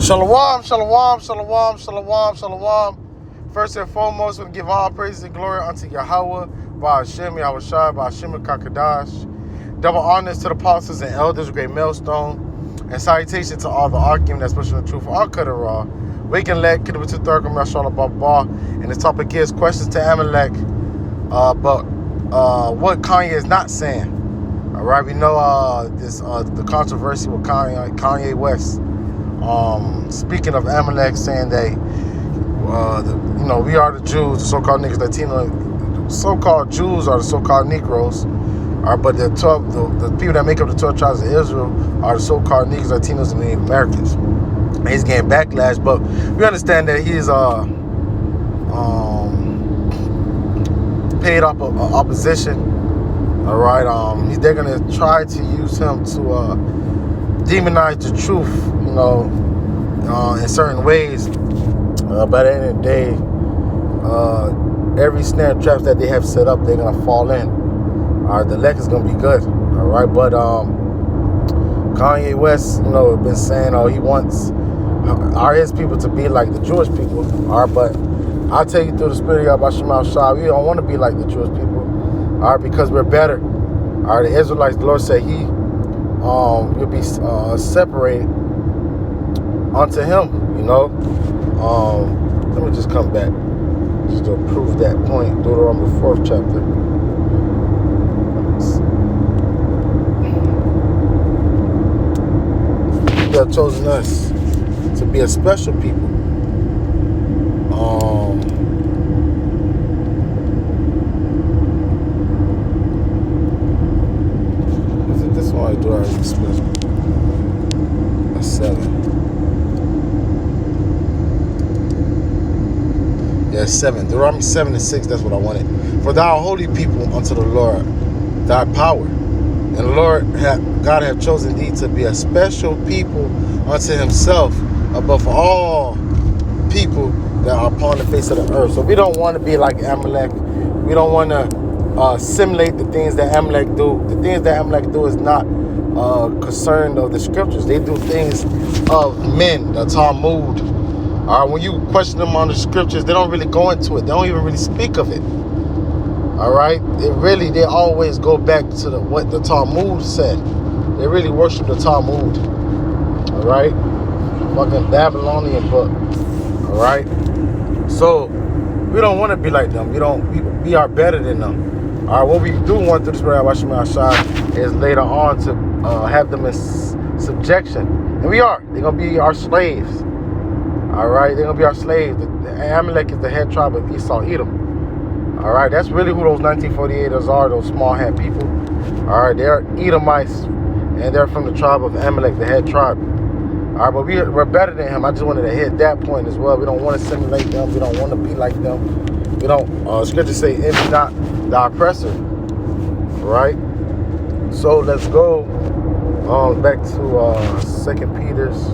Shalom, shalom, shalom, shalom, shalom. First and foremost, we give all praise and glory unto Yahweh, Ba'ashem, Yahushua, Ba'ashem, Kakadash. Double honors to the apostles and elders, great millstone, and salutation to all the argument that's pushing the truth, all cut it raw. We can let Kiddush to Thurkum, Rashala Baba, and the topic is questions to Amalek, but what Kanye is not saying. All right, we know the controversy with Kanye West. Speaking of Amalek, saying that we are the Jews, the so-called niggas, Latino, so-called Jews are the so-called Negroes, but the people that make up the 12 tribes of Israel are the so-called niggas, Latinos, and Native Americans. And he's getting backlash, but we understand that he's paid up opposition. All right, they're gonna try to use him to demonize the truth, in certain ways. By the end of the day, every snare traps that they have set up, they're gonna fall in. All right, the elect is gonna be good. All right, but Kanye West, been saying, he wants his people to be like the Jewish people. All right, but I'll tell you through the spirit of Yahweh Shah, we don't want to be like the Jewish people. All right, because we're better. All right, the Israelites, the Lord said He will be separated unto Him. Let me just come back just to prove that point. Deuteronomy 4th chapter. He has chosen us to be a special people. Is it this one? Do I already split? That's 7. Yeah, 7. Deuteronomy 7:6. That's what I wanted. For thou art holy people unto the Lord, thy power. And the Lord God hath chosen thee to be a special people unto Himself above all people that are upon the face of the earth. So we don't want to be like Amalek. We don't want to simulate the things that Amalek do. The things that Amalek do is not concerned of the scriptures. They do things of men, the Talmud. All right, when you question them on the scriptures, they don't really go into it. They don't even really speak of it. All right, they always go back to what the Talmud said. They really worship the Talmud. All right, fucking Babylonian book. All right, so we don't want to be like them. We are better than them. All right, what we do want through the Spirit of Hashem is later on to have them in subjection, and we are. They're gonna be our slaves. All right, they're gonna be our slaves. The Amalek is the head tribe of Esau, Edom. All right, that's really who those 1948ers are. Those small hand people. All right, they're Edomites, and they're from the tribe of Amalek, the head tribe. All right, but we're better than him. I just wanted to hit that point as well. We don't want to simulate them. We don't want to be like them. We don't. Scripture say, "Envy not the oppressor." Right. So let's go back to 2 Peter's.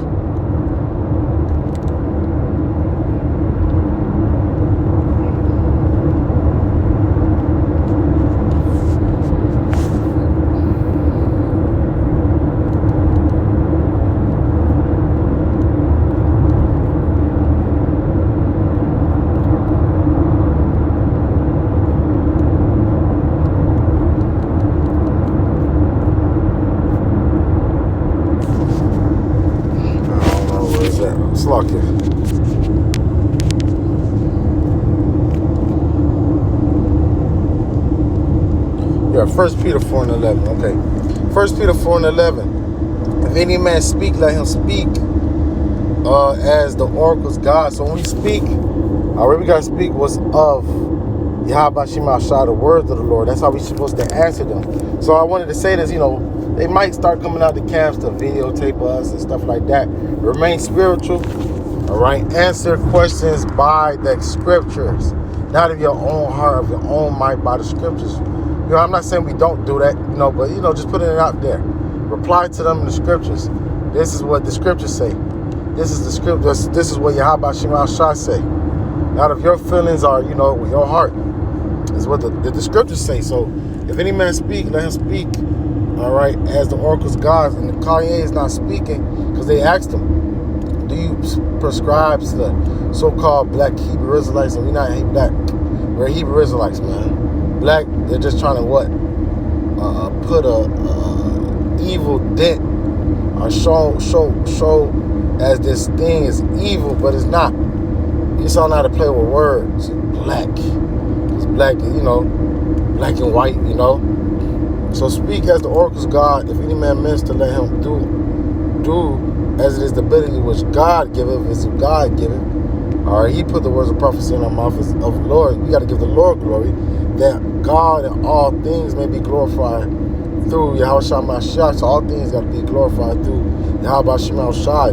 Slock here. Yeah, 1 Peter 4:11. Okay. 1 Peter 4:11. If any man speak, let him speak as the oracles God. So when we speak, all we gotta speak was of Yahweh Shema Shah, the words of the Lord. That's how we're supposed to answer them. So I wanted to say this, they might start coming out the camps to videotape us and stuff like that. Remain spiritual, all right? Answer questions by the scriptures, not of your own heart, of your own mind, by the scriptures. I'm not saying we don't do that, but just putting it out there. Reply to them in the scriptures. This is what the scriptures say. This is the scripture. This is what Yahweh Shema Shah say. Not of your feelings or with your heart. Is what the scriptures say. So if any man speak, let him speak. All right, as the oracles gods, and Kanye is not speaking because they asked him, do you prescribe to the so-called black Hebrew Israelites? And we're not black. We're Hebrew Israelites, man. Black, they're just trying to what? Put a evil dent or show as this thing is evil, but it's not. You saw how to play with words. Black. It's black, black and white, So speak as the oracles of God. If any man means to let him do as it is the ability which God giveth, is God giveth. All right, he put the words of prophecy in our mouth of the Lord. We got to give the Lord glory, that God in all things may be glorified through Yahweh Shai. So all things got to be glorified through Yahweh Shai.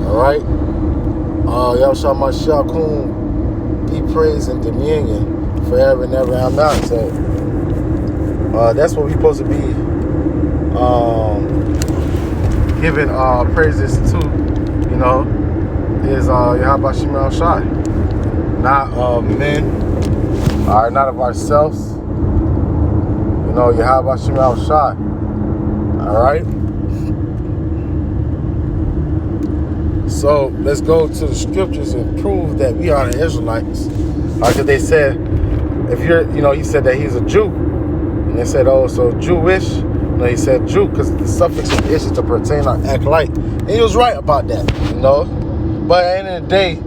All right, Yahweh Shai Kum be praised and dominion forever and ever. Amen. So that's what we're supposed to be giving praises to, is Yahweh Shai. Not of men, or not of ourselves. Yahweh Shai. All right. So let's go to the scriptures and prove that we are the Israelites. Because they said, if you're, he said that he's a Jew. And they said, oh, so Jewish. No, he said Jew because the suffix of ish is to pertain or act like. And he was right about that, But at the end of the day,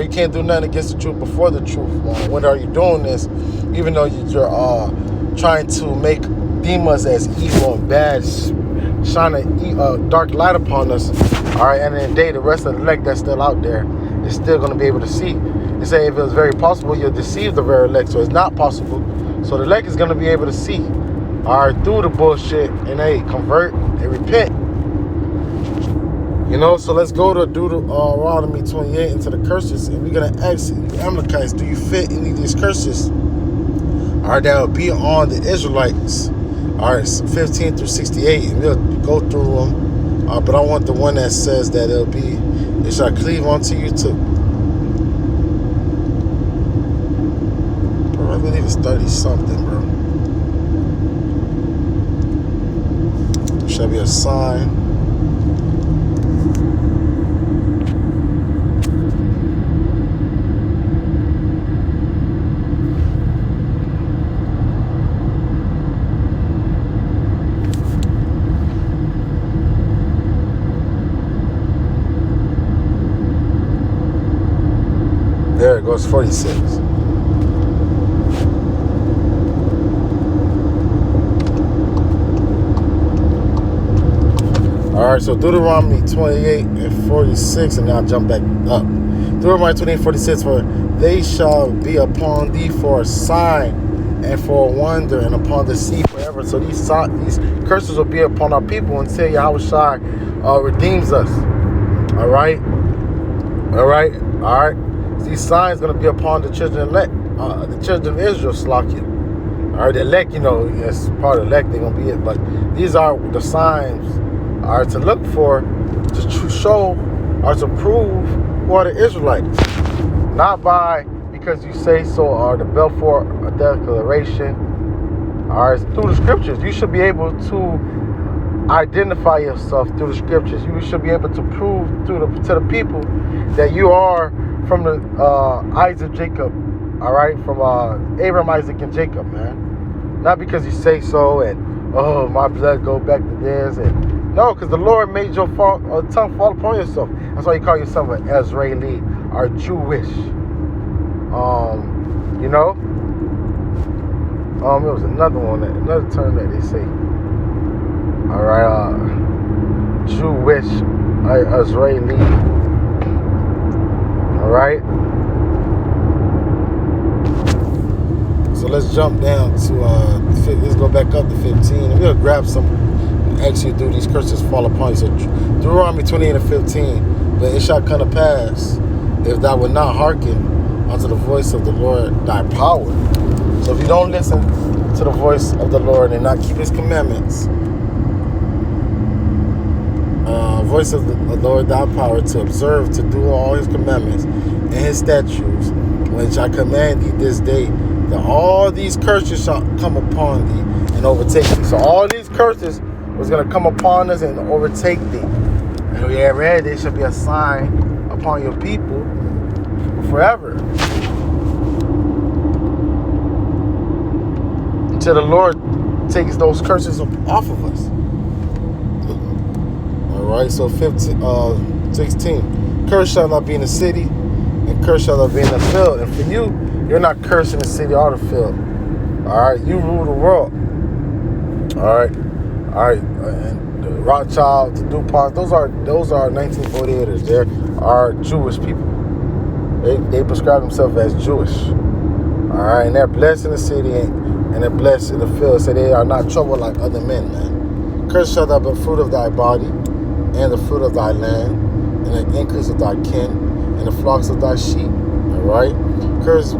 you can't do nothing against the truth before the truth. When are you doing this, even though you're trying to deem us as evil and bad, shine a dark light upon us, all right, and in the day, the rest of the elect that's still out there is still going to be able to see. They say if it was very possible, you'll deceive the very elect, so it's not possible. So the elect is going to be able to see, all right, through the bullshit, and they convert and repent. So let's go to Deuteronomy 28 into the curses, and we're going to ask you, Amalekites, do you fit any of these curses? All right, that will be on the Israelites. All right, 15 through 68, and we'll go through them. But I want the one that says that it shall cleave unto you too. Bro, I believe it's 30 something, bro. There shall be a sign. There it goes, 46. Alright, so Deuteronomy 28 and 46, and now jump back up. Deuteronomy 28 and 46, for they shall be upon thee for a sign and for a wonder, and upon the sea forever. So these curses will be upon our people until Yahweh Shai redeems us. Alright? These signs going to be upon the children elect, the children of Israel, Slakia. All right, the elect, yes, part of the elect, they're going to be it. But these are the signs to look for, to show, or to prove who are the Israelites. Not because you say so, or the Balfour Declaration, or through the scriptures. You should be able to identify yourself through the scriptures. You should be able to prove to the people that you are from the Isaac Jacob, all right, from Abraham, Isaac, and Jacob, man. Not because you say so, and my blood go back to theirs, and no, because the Lord made your tongue fall upon yourself. That's why you call yourself an Israeli or Jewish. There was another term that they say. All right, Jewish, Israeli. All right. So let's jump down to let's go back up to 15, and we'll grab some. Actually, do these curses fall upon you? So Deuteronomy 28 and 15. But it shall come to pass, if thou wilt not hearken unto the voice of the Lord thy power. So if you don't listen to the voice of the Lord and not keep His commandments, voice of the Lord thy power, to observe, to do all His commandments and His statutes, which I command thee this day, that all these curses shall come upon thee and overtake thee. So all these curses was going to come upon us and overtake thee. And we have read, there shall be a sign upon your people forever, until the Lord takes those curses off of us. All right, so 16. Curse shall not be in the city, and curse shall not be in the field. And for you, you're not cursing the city or the field. All right, you rule the world. All right. And the Rothschilds, the DuPonts, those are 1948ers. They are Jewish people. They prescribe themselves as Jewish. All right, and they're blessed in the city and they're blessed in the field. So they are not troubled like other men, man. Cursed shall thou be the fruit of thy body, and the fruit of thy land, and the increase of thy kin, and the flocks of thy sheep. All right. Cursed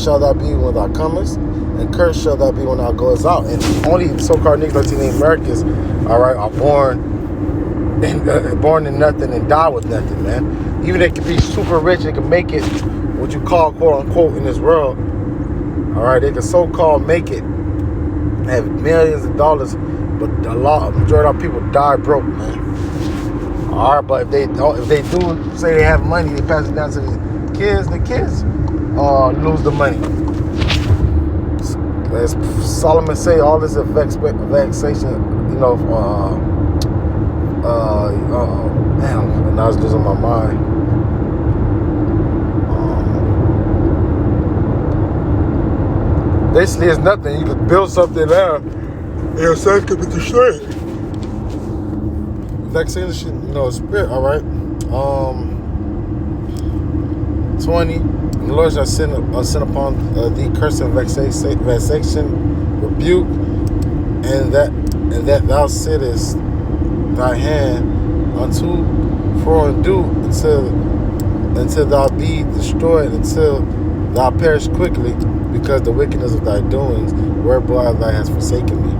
shall thou be when thou comest, and cursed shall thou be when thou goest out. And only so-called Negroes in Americans, all right, are born in nothing and die with nothing, man. Even they can be super rich, they can make it, what you call quote unquote in this world. All right, they can so-called make it, have millions of dollars, but majority of people die broke, man. All right, but if they do say they have money, they pass it down to the kids lose the money. As Solomon say, all this vexation, damn, and I was losing my mind. Basically, it's nothing. You could build something there, and your son could be destroyed. Vexation, spirit. All right. 20. And the Lord shall send upon thee curse and vexation, rebuke, and that thou sittest thy hand unto for and do until thou be destroyed, until thou perish quickly, because the wickedness of thy doings, whereby thou hast forsaken me.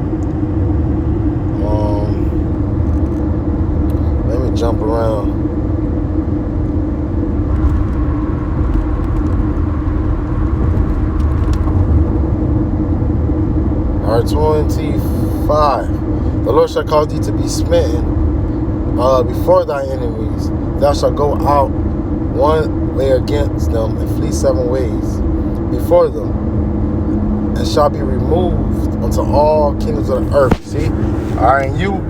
Let me jump around. All right, 25. The Lord shall cause thee to be smitten before thy enemies. Thou shalt go out one way against them, and flee 7 ways before them, and shall be removed unto all kingdoms of the earth. See? All right, and you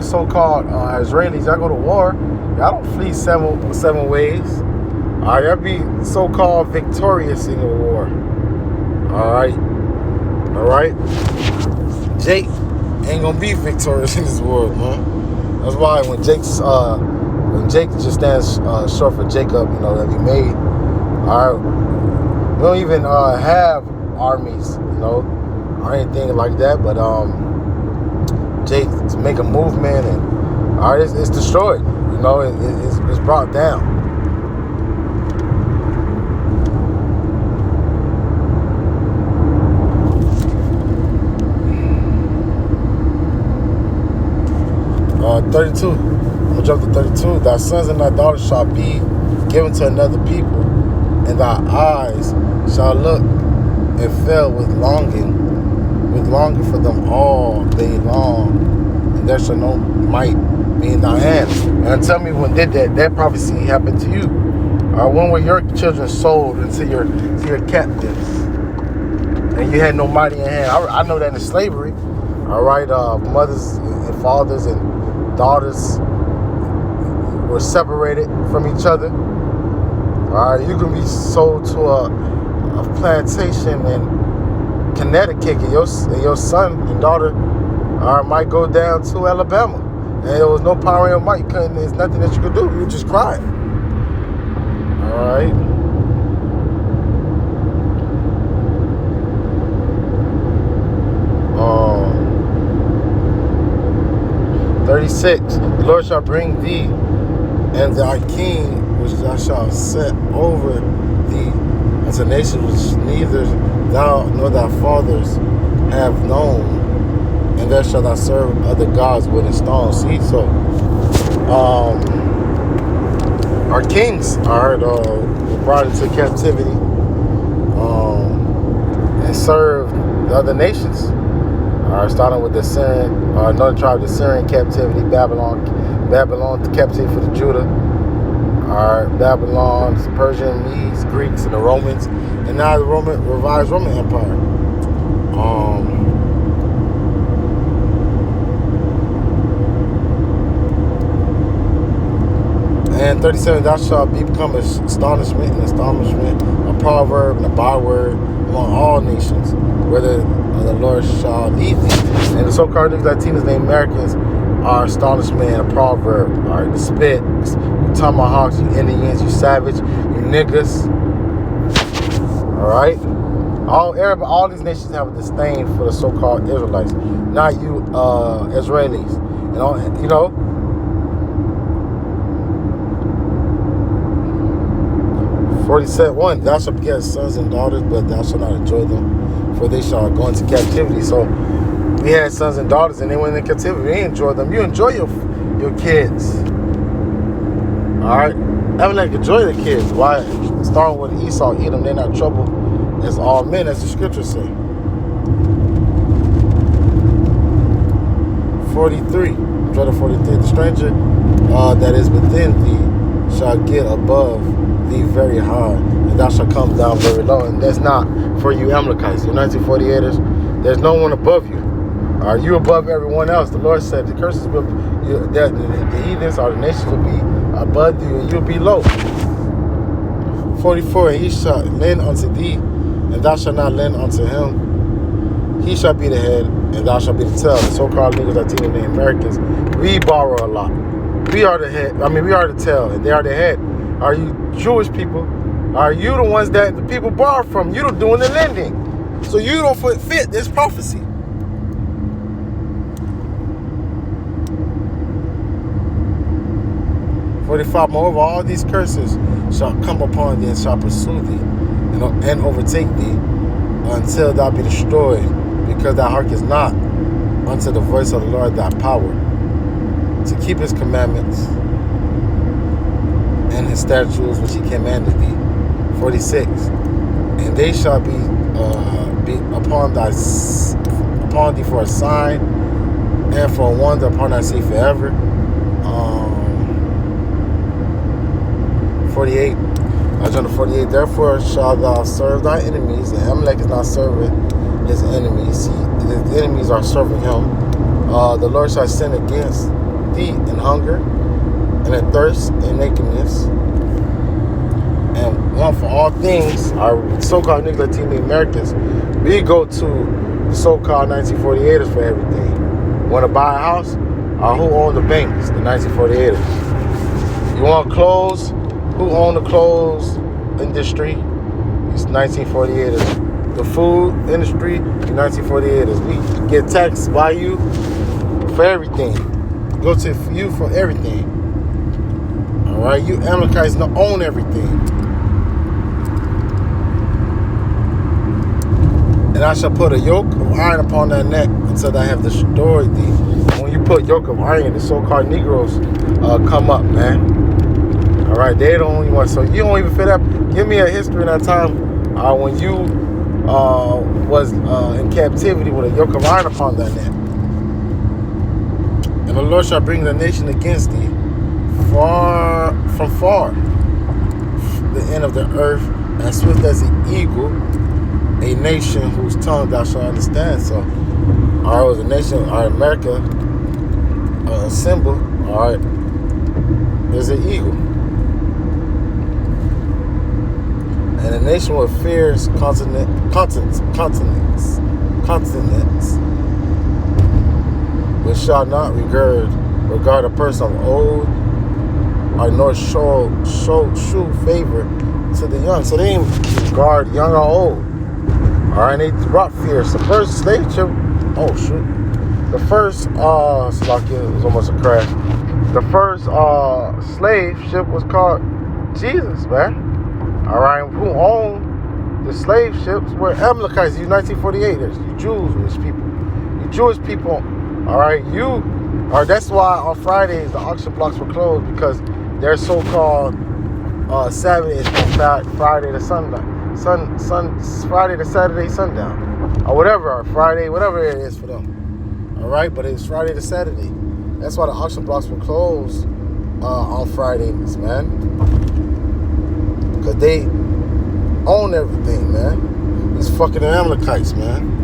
so-called Israelis, y'all go to war, y'all don't flee seven ways. All right, y'all be so-called victorious in the war. All right. Jake ain't gonna be victorious in this world, man. That's why when Jake just stands short for Jacob, that he made. All right, we don't even have armies, or anything like that. But Jake to make a movement, and all right, it's destroyed. It's brought down. Uh, 32. I'm gonna jump to 32. Thy sons and thy daughters shall be given to another people, and thy eyes shall look and fail with longing for them all day long, and there shall no might be in thy hand. And tell me, when did that prophecy happen to you? When were your children sold into your captives, and you had no might in your hand? I know that in slavery. All right, mothers and fathers and daughters were separated from each other. All right, you can be sold to a plantation in Connecticut, and your son and daughter might go down to Alabama, and there was no power in your might. There's nothing that you could do. You just cry. All right. 36. The Lord shall bring thee and thy king, which thou shalt set over thee, unto nations which neither thou nor thy fathers have known, and there shalt thou serve other gods, wood and stone. See, so our kings are brought into captivity and served the other nations. Starting with the Syrian, another tribe, the Syrian captivity, Babylon Babylon, the captivity for the Judah. All right, Babylon, the Persian, Medes, Greeks, and the Romans, and now the revised Roman Empire. And 37, thou shalt become astonishment, a proverb, and a byword among all nations, whether the Lord shall lead thee. And the so-called Latinos named Americans are astonishment and a proverb. All right, the spit, you tomahawks, you Indians, you savage, you niggas. All right, all these nations have a disdain for the so-called Israelites, not you Israelis. You know. 47:1, thou shalt beget sons and daughters, but thou shalt not enjoy them, for they shall go into captivity. So we had sons and daughters, and they went into captivity. We didn't enjoy them. You enjoy your kids. All right, Amalek enjoy the kids. Why? Starting with Esau, Edom, they're not trouble as all men, as the scriptures say. 43, chapter 43, the stranger that is within thee shall get above thee very high, and thou shalt come down very low. And that's not for you Amalekites, you 1948ers. There's no one above you. Are you above everyone else? The Lord said the curses will the heathens or the nations will be above you, and you'll be low. 44, and he shall lend unto thee, and thou shalt not lend unto him. He shall be the head, and thou shalt be the tail. The so-called niggas, Latinos, and Americans, we borrow a lot. We are the head. We are the tail, and they are the head. Are you Jewish people? Are you the ones that the people borrow from? You're doing the lending. So you don't fit this prophecy. "45, moreover, all these curses shall come upon thee and shall pursue thee and overtake thee until thou be destroyed, because thou hearkenest not unto the voice of the Lord thy power, to keep his commandments and his statutes which he commanded thee." 46, and they shall be upon thee for a sign and for a wonder upon thy seed forever. 48, John 48, therefore shalt thou serve thy enemies, and Amalek is not serving his enemies. His enemies are serving him. The Lord shall send against thee in hunger, and in thirst, and nakedness, and want for all things. Our so-called niggas, Latino Americans, we go to the so-called 1948ers for everything. Want to buy a house? Who own the banks? The 1948ers. You want clothes? Who own the clothes industry? It's 1948ers. The food industry, the 1948ers. We get taxed by you for everything. Go to you for everything. All right, you Amalekites don't own everything. And I shall put a yoke of iron upon thy neck until I have destroyed thee. When you put yoke of iron, the so-called Negroes come up, man. All right, they the only ones. So you don't even fit up. Give me a history in that time when you was in captivity with a yoke of iron upon thy neck. And the Lord shall bring the nation against thee from far, the end of the earth, as swift as an eagle, a nation whose tongue thou shalt understand. So, all right, was a nation, all right, America, a symbol, all right, is an eagle. And a nation with fierce continents, which shall not regard a person of old, or nor show true favor to the young. So they didn't regard young or old. All right, they brought fierce. The first slave ship, the first, it was almost a crash. The first slave ship was called Jesus, man. All right, who owned the slave ships were Amalekites, you 1948ers, you Jewish people. You Jewish people, all right, that's why on Fridays the auction blocks were closed, because they're so-called Sabbath is from Friday to sundown, Friday to Saturday sundown, or whatever, or Friday, whatever it is for them. All right, but it's Friday to Saturday. That's why the auction blocks were closed on Fridays, man. Because they own everything, man. These fucking Amalekites, man.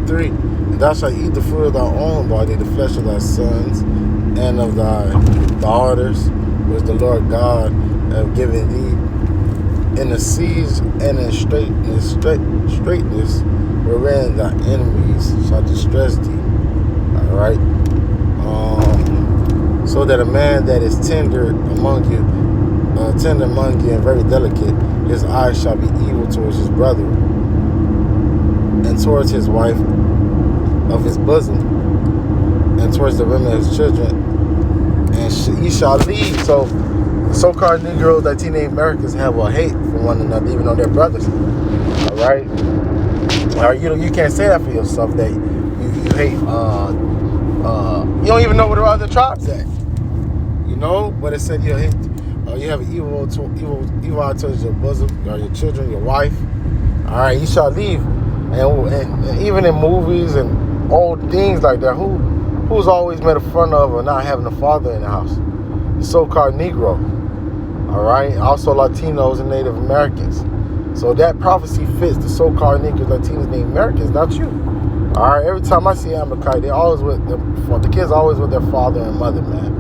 And thou shalt eat the fruit of thy own body, the flesh of thy sons, and of thy daughters, which the Lord God have given thee, in the seas and in straightness, wherein thy enemies shall distress thee. Alright? So that a man that is tender among you and very delicate, his eyes shall be evil towards his brother, and towards his wife of his bosom, and towards the women of his children, and he shall leave. So the so-called Negroes, Latino Americans, have a hate for one another, even though they're brothers. All right, you can't say that for yourself, that you hate. You don't even know where the other tribes at. You know, but it said you hate. You have evil towards your bosom, or your children, your wife. All right, you shall leave. And even in movies and old things like that, who's always made fun of or not having a father in the house? The so-called Negro. All right. Also Latinos and Native Americans. So that prophecy fits the so-called Negroes, Latinos, and Native Americans, not you. All right. Every time I see Amalek, they always the kids always with their father and mother, man.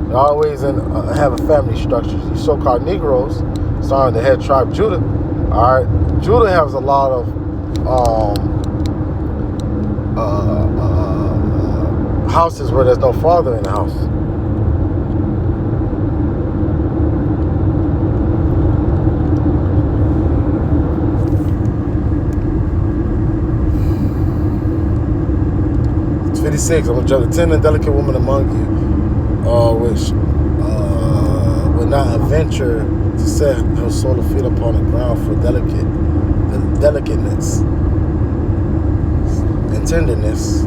They always have a family structure. These so-called Negroes, starting the head tribe Judah. All right. Judah has a lot of houses where there's no father in the house. It's 56. I'm going to judge a tender and delicate woman among you, which would not venture to set her soul of feet upon the ground for delicateness and tenderness.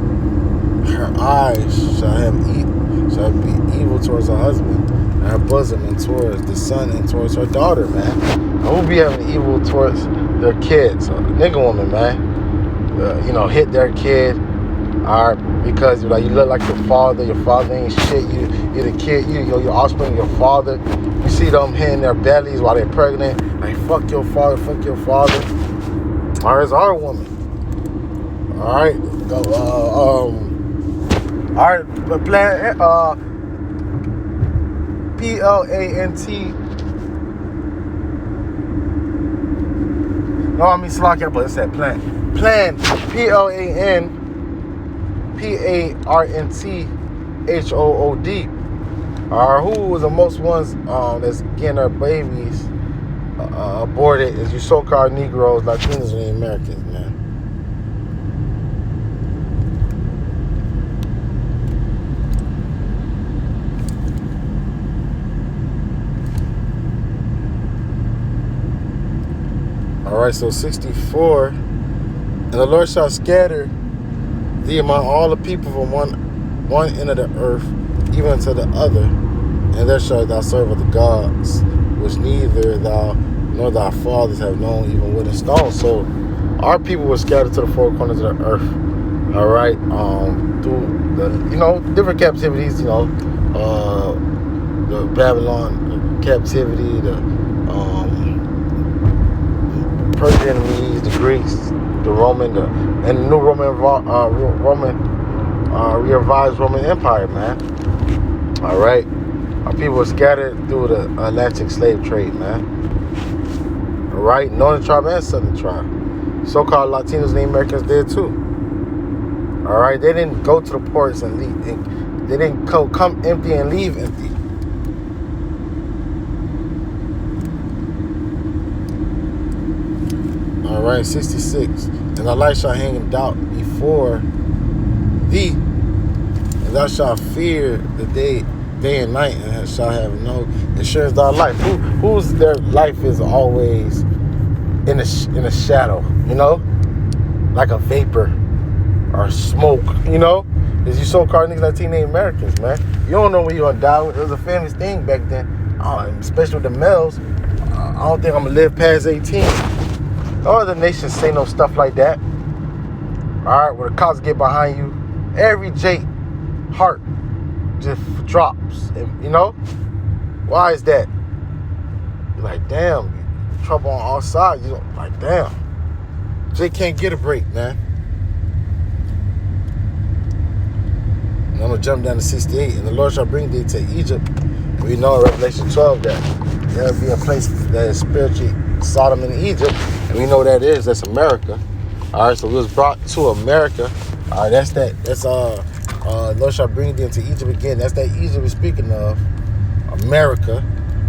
Her eyes shall be evil towards her husband, and her bosom, and towards the son, and towards her daughter, man. I will be having evil towards their kids. So, nigga woman, man. Hit their kid. Alright, because you look like your father ain't shit. You're the kid, your offspring, your father. You see them hitting their bellies while they're pregnant. Like, fuck your father. Alright, it's our woman. Alright, alright, but plant PLANT. No, I mean Slovakia, but it said plant. Plan PLANPARNTHOOD. Who was the most ones that's getting their babies aborted is you so-called Negroes, Latinos, and Americans, man. Alright, so 64. And the Lord shall scatter thee among all the people from one end of the earth, even to the other, and there shalt thou serve other gods, which neither thou nor thy fathers have known, even wood and stone. So our people were scattered to the four corners of the earth. All right, through the different captivities. The Babylon captivity, the Persian enemies, the Greeks, the Roman, and the new revised Roman Empire, man. All right, our people were scattered through the Atlantic slave trade, man. All right, Northern tribe and Southern tribe. So-called Latinos and Americans did too. All right, they didn't go to the ports and leave. They didn't come empty and leave empty. All right, 66. And thy light shall hang in doubt before thee, and thou shalt fear the day and night, and shall have no assurance thy life. Whose their life is always in a shadow, like a vapor or smoke, is you so-called niggas Latino Americans, man. You don't know when you're gonna die. It was a famous thing back then, especially with the males. I don't think I'm gonna live past 18. No other nations say no stuff like that. All right, when the cops get behind you, every J heart just drops. And, you know, why is that? You're like, damn, trouble on all sides. You don't like, damn. Jay can't get a break, man. And I'm gonna jump down to 68. And the Lord shall bring thee to Egypt. And we know in Revelation 12 that there'll be a place that is spiritually Sodom and Egypt. And we know that is. That's America. All right, so we was brought to America. All right, that's Lord shall bring thee into Egypt again. That's that Egypt we're speaking of, America,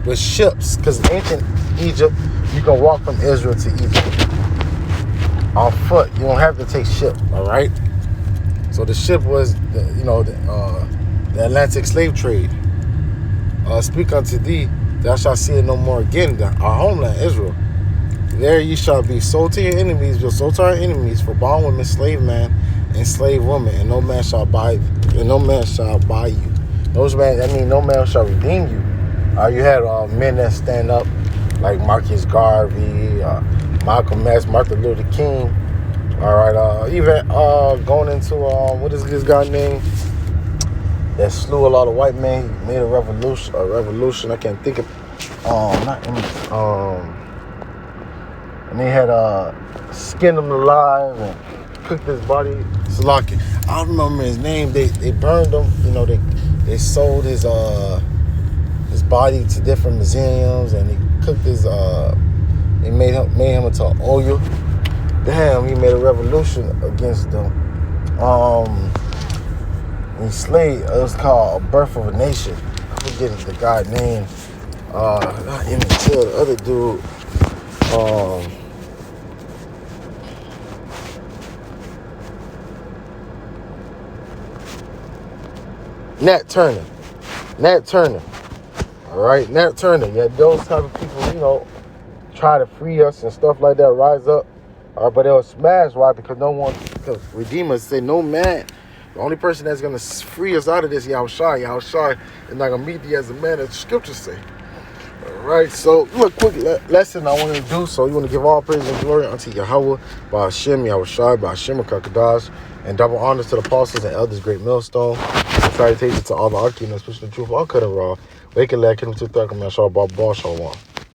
with ships. Because in ancient Egypt, you can walk from Israel to Egypt on foot. You don't have to take ship. All right. So the ship was, the Atlantic slave trade. Speak unto thee, thou shalt see it no more again. Our homeland, Israel. There you shall be sold to your enemies, you'll sold to our enemies for bondwoman, slave man, and slave woman, and no man shall buy you. No man shall redeem you. You had men that stand up, like Marcus Garvey, Malcolm X, Martin Luther King. All right, even going into what is this guy name that slew a lot of white men? He made a revolution. I can't think of. And they had skinned him alive and cooked his body. Salaki. I don't remember his name. They burned him. You know, they sold his body to different museums, and he cooked his. They made him into oil. Damn, he made a revolution against them. He slayed. It was called A Birth of a Nation. I forget the guy's name. Not Emmett Till, the other dude. Nat Turner. All right, Nat Turner. Yeah, those type of people, try to free us and stuff like that, rise up. But it was smashed. Why? Because because Redeemers say no man. The only person that's going to free us out of this, Yahushua is not going to meet thee as a man, as the scriptures say. All right, so look, quick lesson I want to do. So you want to give all praise and glory unto Yahweh, by Hashem, Yahushua, by Hashem, Kakadash, and double honors to the apostles and elders, great millstone. Salutations to all the Archie, especially the truth, all cut and raw. Wake and lack him to Thakam, Shah, Bob, Shalom.